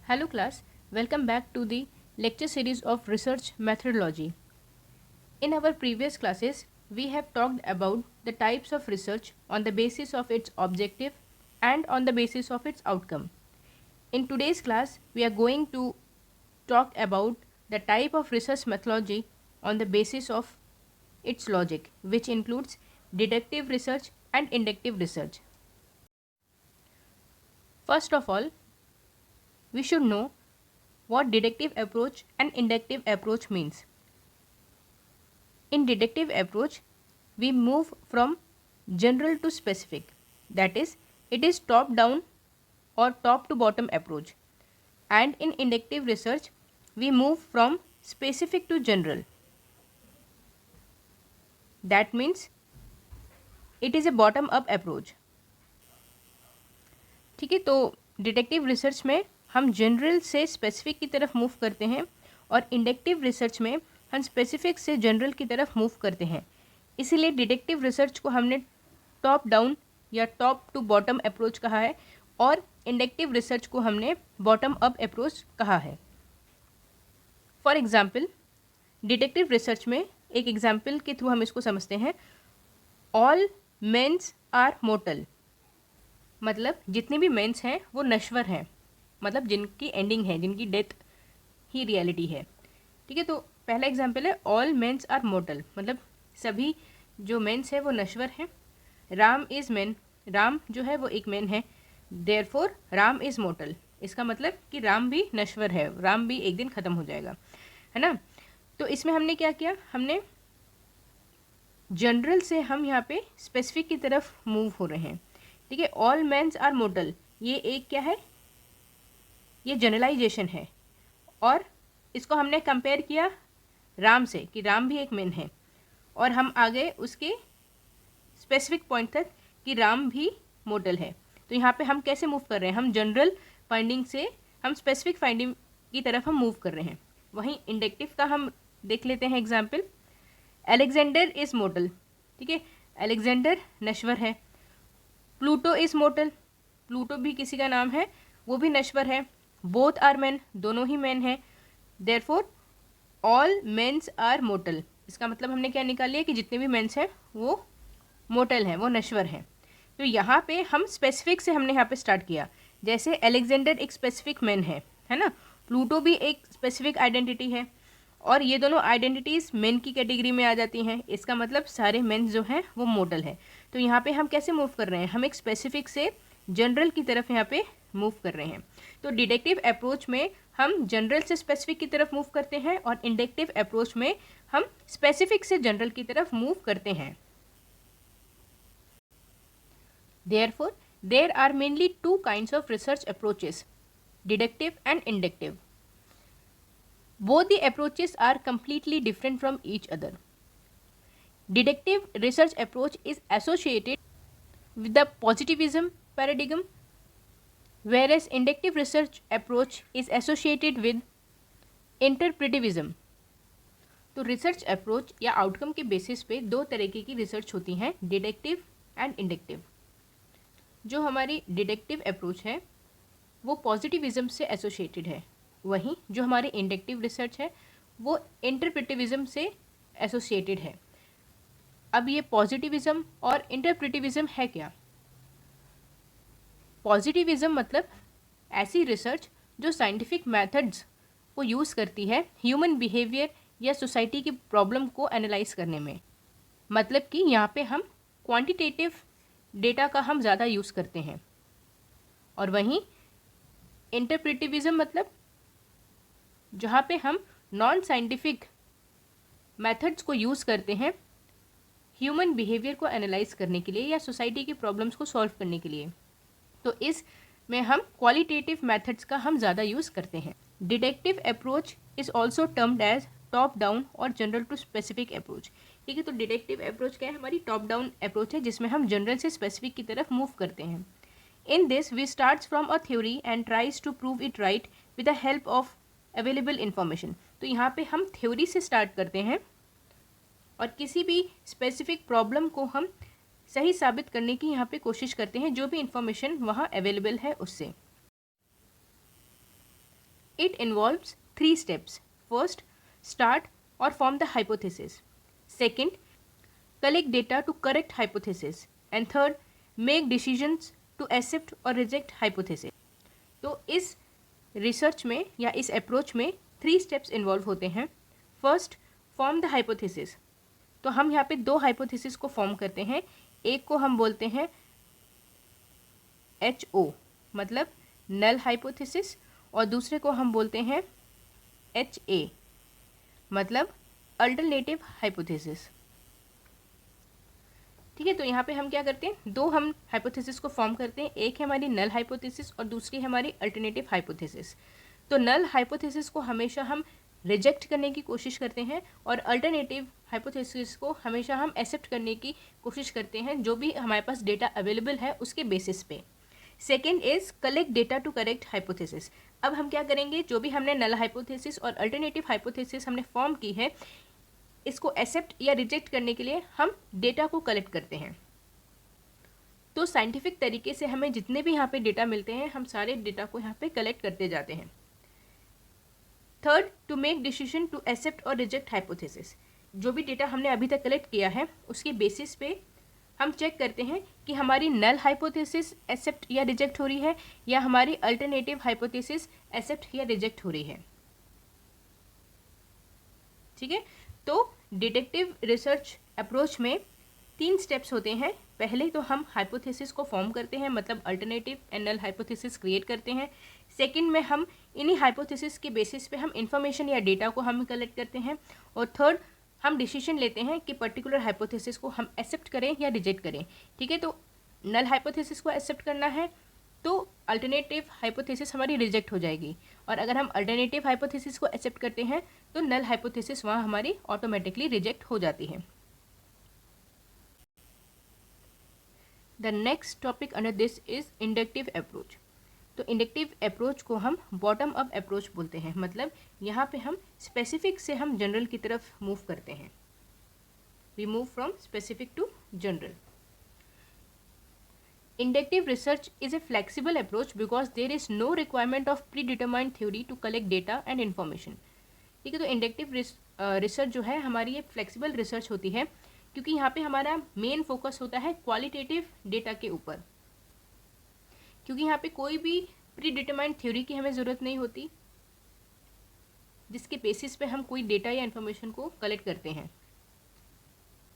Hello class, welcome back to the lecture series of research methodology. In our previous classes, we have talked about the types of research on the basis of its objective and on the basis of its outcome. In today's class, we are going to talk about the type of research methodology on the basis of its logic, which includes deductive research and inductive research. First of all, we should know what deductive approach and inductive approach means. In deductive approach, we move from general to specific. That is, it is top down or top to bottom approach. And in inductive research, we move from specific to general. That means it is a bottom up approach. ठीक है, तो detective research में हम general से specific की तरफ move करते हैं और इंडक्टिव रिसर्च में हम स्पेसिफिक से जनरल की तरफ मूव करते हैं. इसीलिए डिटेक्टिव रिसर्च को हमने टॉप डाउन या टॉप टू बॉटम अप्रोच कहा है और इंडक्टिव रिसर्च को हमने बॉटम अप अप्रोच कहा है. फॉर एग्जाम्पल, डिटेक्टिव रिसर्च में एक एग्जाम्पल के थ्रू हम इसको समझते हैं. ऑल मेंस आर मोर्टल, मतलब जितने भी मेंस हैं वो नश्वर हैं, मतलब जिनकी एंडिंग है, जिनकी डेथ ही रियलिटी है. ठीक है, तो पहला एग्जाम्पल है ऑल मेंस आर मोर्टल, मतलब सभी जो मेंस है वो नश्वर हैं. राम इज़ मैन, राम जो है वो एक मैन है. देयरफॉर राम इज़ मोर्टल, इसका मतलब कि राम भी नश्वर है, राम भी एक दिन ख़त्म हो जाएगा, है ना. तो इसमें हमने क्या किया, हमने जनरल से हम यहाँ पे स्पेसिफिक की तरफ मूव हो रहे हैं. ठीक है, ऑल मेंस आर मोर्टल, ये एक क्या है, ये जनरलाइजेशन है और इसको हमने कंपेयर किया राम से कि राम भी एक मैन है और हम आ गए उसके स्पेसिफिक पॉइंट तक कि राम भी मोर्टल है. तो यहाँ पे हम कैसे मूव कर रहे हैं, हम जनरल फाइंडिंग से हम स्पेसिफिक फाइंडिंग की तरफ हम मूव कर रहे हैं. वहीं इंडक्टिव का हम देख लेते हैं एग्जाम्पल. अलेक्जेंडर इज़ मोर्टल, ठीक है, अलेक्जेंडर नश्वर है. प्लूटो इज़ मोर्टल, प्लूटो भी किसी का नाम है, वो भी नश्वर है. बोथ आर मैन, दोनों ही मैन हैं. Therefore all mens are mortal, इसका मतलब हमने क्या निकाल लिया कि जितने भी मेंस हैं वो मोर्टल हैं, वो नश्वर हैं. तो यहाँ पे हम स्पेसिफिक से हमने यहाँ पे स्टार्ट किया. जैसे अलेक्जेंडर एक स्पेसिफिक मैन है ना, प्लूटो भी एक स्पेसिफिक आइडेंटिटी है और ये दोनों आइडेंटिटीज़ मेन की कैटेगरी में आ जाती हैं. इसका मतलब सारे मेन जो हैं वो मोर्टल है. तो यहाँ पे हम कैसे मूव कर रहे हैं, हम एक स्पेसिफिक से जनरल की तरफ यहाँ पे मूव कर रहे हैं. तो डिडक्टिव अप्रोच में हम जनरल से स्पेसिफिक की तरफ मूव करते हैं और इंडक्टिव अप्रोच में हम स्पेसिफिक से जनरल की तरफ मूव करते हैं. Therefore, there are mainly two kinds of research approaches, deductive and inductive. Both the approaches are completely different from each other. Deductive research approach is associated with the positivism paradigm, whereas inductive research approach is associated with interpretivism. तो research approach या outcome के basis पे दो तरीके की research होती हैं, deductive and inductive. जो हमारी डिडक्टिव अप्रोच है वो पॉजिटिविज्म से एसोसिएटेड है, वहीं जो हमारी इंडक्टिव रिसर्च है वो इंटरप्रेटिविज्म से एसोसिएटेड है. अब ये पॉजिटिविज्म और इंटरप्रेटिविज्म है क्या. पॉजिटिविज्म मतलब ऐसी रिसर्च जो साइंटिफिक मेथड्स को यूज़ करती है ह्यूमन बिहेवियर या सोसाइटी की प्रॉब्लम को एनालाइज करने में. मतलब कि यहाँ पे हम क्वांटिटेटिव डेटा का हम ज़्यादा यूज़ करते हैं. और वहीं इंटरप्रेटिविज्म मतलब जहाँ पे हम नॉन साइंटिफिक मेथड्स को यूज़ करते हैं ह्यूमन बिहेवियर को एनालाइज करने के लिए या सोसाइटी की प्रॉब्लम्स को सॉल्व करने के लिए. तो इसमें हम क्वालिटेटिव मेथड्स का हम ज़्यादा यूज़ करते हैं. Deductive approach is also termed as top down और जनरल टू स्पेसिफिक अप्रोच. ठीक है, तो डिडक्टिव अप्रोच क्या है, हमारी टॉप डाउन अप्रोच है जिसमें हम जनरल से स्पेसिफिक की तरफ मूव करते हैं. In this we starts from a theory and tries to prove it right with the help of available information. तो यहाँ पे हम थ्योरी से स्टार्ट करते हैं और किसी भी स्पेसिफिक प्रॉब्लम को हम सही साबित करने की यहाँ पे कोशिश करते हैं जो भी इन्फॉर्मेशन वहाँ अवेलेबल है उससे. It involves 3 steps. First, start or form the hypothesis. Second, collect data to correct hypothesis. And third, make decisions to accept or reject hypothesis. तो इस रिसर्च में या इस अप्रोच में 3 स्टेप्स इन्वॉल्व होते हैं. First, form the hypothesis. तो हम यहाँ पे 2 हाइपोथेसिस को फॉर्म करते हैं. एक को हम बोलते हैं HO मतलब नल हाइपोथेसिस, और दूसरे को हम बोलते हैं HA मतलब अल्टरनेटिव हाइपोथेसिस. ठीक है, तो यहाँ पे हम क्या करते हैं, 2 हम हाइपोथेसिस को फॉर्म करते हैं. एक है हमारी नल हाइपोथेसिस और दूसरी है हमारी अल्टरनेटिव हाइपोथेसिस. तो नल हाइपोथेसिस को हमेशा हम रिजेक्ट करने की कोशिश करते हैं और अल्टरनेटिव हाइपोथेसिस को हमेशा हम एक्सेप्ट करने की कोशिश करते हैं, जो भी हमारे पास डेटा अवेलेबल है उसके बेसिस पे. Second is collect data to correct hypothesis. अब हम क्या करेंगे, जो भी हमने नल हाइपोथेसिस और अल्टरनेटिव हाइपोथेसिस हमने फॉर्म की है, इसको एक्सेप्ट या रिजेक्ट करने के लिए हम डेटा को कलेक्ट करते हैं. तो साइंटिफिक तरीके से हमें जितने भी यहाँ पे डेटा मिलते हैं, हम सारे डेटा को यहाँ पे कलेक्ट करते जाते हैं. Third, to make decision to accept और रिजेक्ट हाइपोथेसिस. जो भी डेटा हमने अभी तक कलेक्ट किया है उसके बेसिस पे हम चेक करते हैं कि हमारी नल हाइपोथेसिस एक्सेप्ट या रिजेक्ट हो रही है या हमारी अल्टरनेटिव हाइपोथेसिस एक्सेप्ट या रिजेक्ट हो रही है. ठीक है, तो डिटेक्टिव रिसर्च अप्रोच में 3 स्टेप्स होते हैं. पहले तो हम हाइपोथेसिस को फॉर्म करते हैं, मतलब alternative and null hypothesis create करते हैं. सेकंड में हम इन्हीं हाइपोथेसिस के बेसिस पे हम इंफॉर्मेशन या डेटा को हम कलेक्ट करते हैं. और थर्ड, हम डिसीजन लेते हैं कि पर्टिकुलर हाइपोथेसिस को हम एक्सेप्ट करें या रिजेक्ट करें. ठीक है, तो नल हाइपोथेसिस को एक्सेप्ट करना है तो अल्टरनेटिव हाइपोथेसिस हमारी रिजेक्ट हो जाएगी, और अगर हम अल्टरनेटिव हाइपोथेसिस को एक्सेप्ट करते हैं तो नल हाइपोथेसिस वहाँ हमारी ऑटोमेटिकली रिजेक्ट हो जाती है. The next topic under this is inductive approach. तो इंडक्टिव अप्रोच को हम बॉटम अप अप्रोच बोलते हैं, मतलब यहाँ पे हम स्पेसिफिक से हम जनरल की तरफ मूव करते हैं. We move from specific to general. Inductive research is a flexible approach because there is no requirement of predetermined theory to collect data and information. ठीक है, तो इंडक्टिव रिसर्च जो है हमारी ये फ्लेक्सिबल रिसर्च होती है क्योंकि यहाँ पे हमारा मेन फोकस होता है क्वालिटेटिव डेटा के ऊपर, क्योंकि यहाँ पे कोई भी प्रीडिटरमाइंड थ्योरी की हमें ज़रूरत नहीं होती जिसके बेसिस पे हम कोई डेटा या इन्फॉर्मेशन को कलेक्ट करते हैं.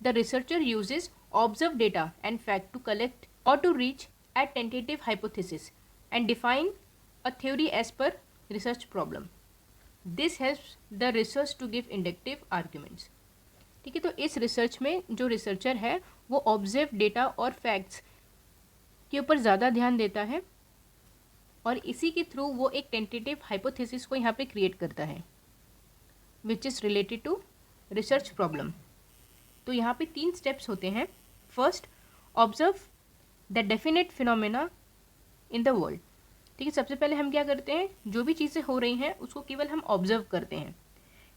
The researcher uses observe data and fact to collect or to reach a tentative hypothesis and define a theory as per research problem. This helps the research to give inductive arguments. ठीक है, तो इस research में जो researcher है वो observe data और facts के ऊपर ज़्यादा ध्यान देता है और इसी के थ्रू वो एक टेंटेटिव हाइपोथेसिस को यहाँ पे क्रिएट करता है which is related to research problem. तो यहाँ पे 3 स्टेप्स होते हैं. First, observe the definite phenomena in the world. ठीक है, सबसे पहले हम क्या करते हैं, जो भी चीज़ें हो रही हैं उसको केवल हम ऑब्जर्व करते हैं.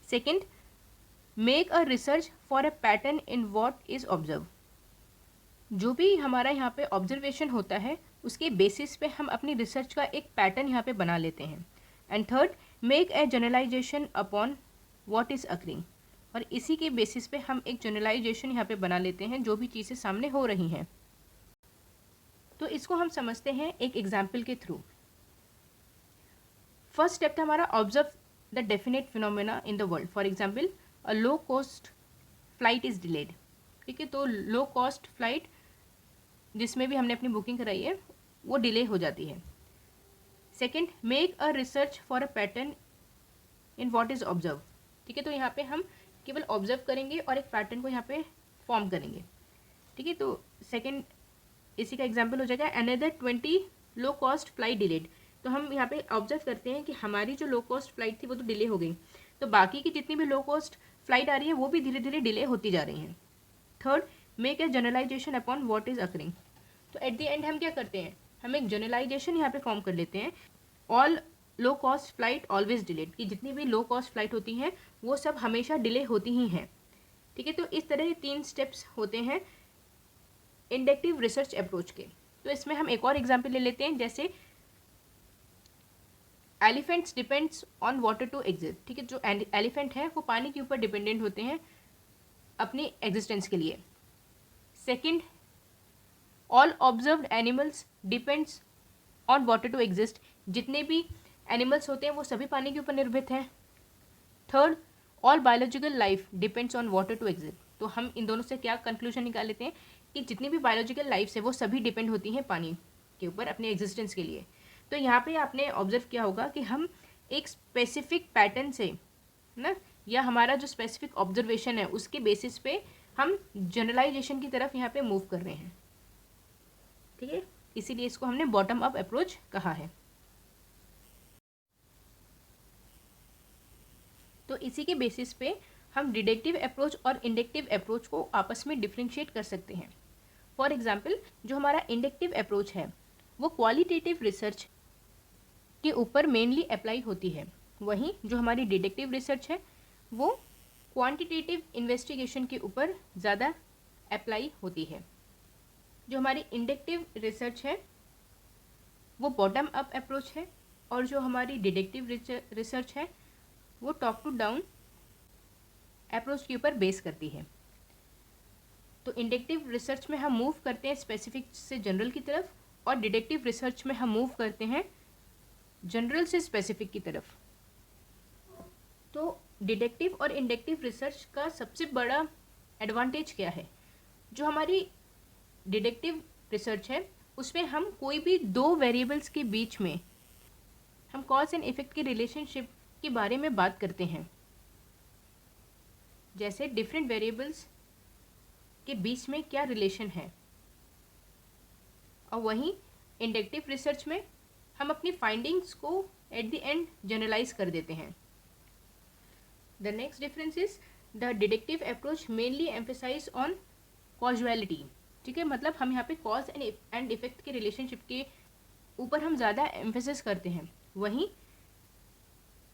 Second, make a research for a pattern in what is observe. जो भी हमारा यहाँ पे ऑब्जर्वेशन होता है उसके बेसिस पे हम अपनी रिसर्च का एक पैटर्न यहाँ पे बना लेते हैं. And third, make a generalization upon what is occurring. और इसी के बेसिस पे हम एक जनरलाइजेशन यहाँ पे बना लेते हैं जो भी चीज़ें सामने हो रही हैं. तो इसको हम समझते हैं एक एग्जाम्पल के थ्रू. फर्स्ट स्टेप था हमारा observe the definite phenomena in the world. For example, a low cost flight is delayed. ठीक है, तो लो कॉस्ट फ्लाइट जिसमें भी हमने अपनी बुकिंग कराई है वो डिले हो जाती है. Second, make a research for a pattern in what is observe. ठीक है, तो यहाँ पे हम केवल ऑब्जर्व करेंगे और एक पैटर्न को यहाँ पे फॉर्म करेंगे. ठीक है, तो सेकेंड इसी का एग्जाम्पल हो जाएगा another 20 low cost flight delayed. तो हम यहाँ पे ऑब्जर्व करते हैं कि हमारी जो लो कॉस्ट फ्लाइट थी वो तो डिले हो गई, तो बाकी की जितनी भी लो कॉस्ट फ्लाइट आ रही है वो भी धीरे धीरे डिले होती जा रही हैं. Third, make a generalization upon what is occurring. तो एट द एंड हम क्या करते हैं, हम एक जनरलाइजेशन यहाँ पे फॉर्म कर लेते हैं. All low cost flight always delayed, कि जितनी भी लो कॉस्ट फ्लाइट होती हैं वो सब हमेशा डिले होती ही हैं. ठीक है, तो इस तरह के 3 स्टेप्स होते हैं इंडक्टिव रिसर्च अप्रोच के. तो इसमें हम एक और एग्जाम्पल ले लेते हैं. जैसे elephants depends on water to exist, ठीक है, जो एलिफेंट है वो पानी के ऊपर डिपेंडेंट होते हैं अपनी एग्जिस्टेंस के लिए। Second, all observed animals depends on water to exist, जितने भी एनिमल्स होते हैं वो सभी पानी के ऊपर निर्भर हैं। Third, all biological life depends on water to exist. तो हम इन दोनों से क्या कंक्लूजन निकाल लेते हैं कि जितनी भी बायोलॉजिकल लाइफ है वो सभी डिपेंड होती हैं पानी के ऊपर अपने एग्जिस्टेंस के लिए। तो यहाँ पे आपने ऑब्जर्व किया होगा कि हम एक स्पेसिफिक पैटर्न से ना, या हमारा जो स्पेसिफिक ऑब्जर्वेशन है उसके बेसिस पे हम जनरलाइजेशन की तरफ यहाँ पे मूव कर रहे हैं, ठीक है, इसीलिए इसको हमने बॉटम अप अप्रोच कहा है। तो इसी के बेसिस पे हम डिडक्टिव अप्रोच और इंडक्टिव अप्रोच को आपस में डिफ्रेंशिएट कर सकते हैं। फॉर एग्जाम्पल, जो हमारा इंडक्टिव अप्रोच है वो क्वालिटेटिव रिसर्च के ऊपर मेनली अप्लाई होती है, वहीं जो हमारी डिडक्टिव रिसर्च है वो क्वांटिटेटिव इन्वेस्टिगेशन के ऊपर ज़्यादा अप्लाई होती है। जो हमारी इंडक्टिव रिसर्च है वो बॉटम अप अप्रोच है, और जो हमारी डिडक्टिव रिसर्च है वो टॉप टू डाउन अप्रोच के ऊपर बेस करती है। तो इंडक्टिव रिसर्च में हम मूव करते हैं स्पेसिफिक से जनरल की तरफ, और डिडक्टिव रिसर्च में हम मूव करते हैं जनरल से स्पेसिफिक की तरफ। तो डिडक्टिव और इंडक्टिव रिसर्च का सबसे बड़ा एडवांटेज क्या है? जो हमारी डिडक्टिव रिसर्च है उसमें हम कोई भी दो वेरिएबल्स के बीच में हम कॉज एंड इफेक्ट के रिलेशनशिप के बारे में बात करते हैं, जैसे डिफरेंट वेरिएबल्स के बीच में क्या रिलेशन है। और वहीं इंडक्टिव रिसर्च में हम अपनी फाइंडिंग्स को एट द एंड जनरलाइज कर देते हैं। The next difference is the deductive approach mainly emphasise on causality, ठीक है, मतलब हम यहाँ पे कॉज एंड इफेक्ट के रिलेशनशिप के ऊपर हम ज़्यादा एम्फेसिस करते हैं। वहीं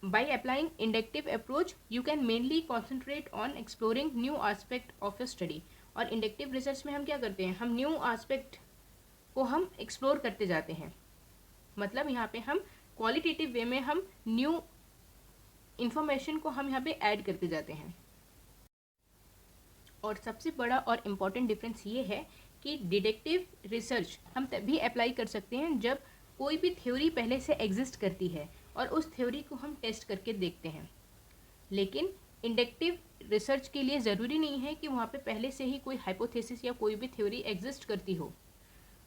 by applying inductive approach you can mainly concentrate on exploring new aspect of your study। और इंडक्टिव रिसर्च में हम क्या करते हैं, हम न्यू आस्पेक्ट को हम एक्सप्लोर करते जाते हैं, मतलब यहाँ पे हम क्वालिटेटिव वे में हम न्यू इंफॉर्मेशन को हम यहाँ पे ऐड करते जाते हैं। और सबसे बड़ा और इम्पॉर्टेंट डिफरेंस ये है कि डिडक्टिव रिसर्च हम तभी अप्लाई कर सकते हैं जब कोई भी थ्योरी पहले से एग्जिस्ट करती है और उस थ्योरी को हम टेस्ट करके देखते हैं। लेकिन इंडक्टिव रिसर्च के लिए ज़रूरी नहीं है कि वहाँ पे पहले से ही कोई हाइपोथेसिस या कोई भी थ्योरी एग्जिस्ट करती हो,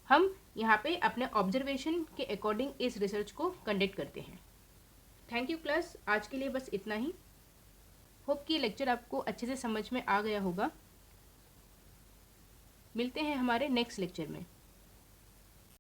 हम यहाँ पे अपने ऑब्जर्वेशन के अकॉर्डिंग इस रिसर्च को कंडक्ट करते हैं। थैंक यू क्लास, आज के लिए बस इतना ही। होप कि लेक्चर आपको अच्छे से समझ में आ गया होगा। मिलते हैं हमारे नेक्स्ट लेक्चर में।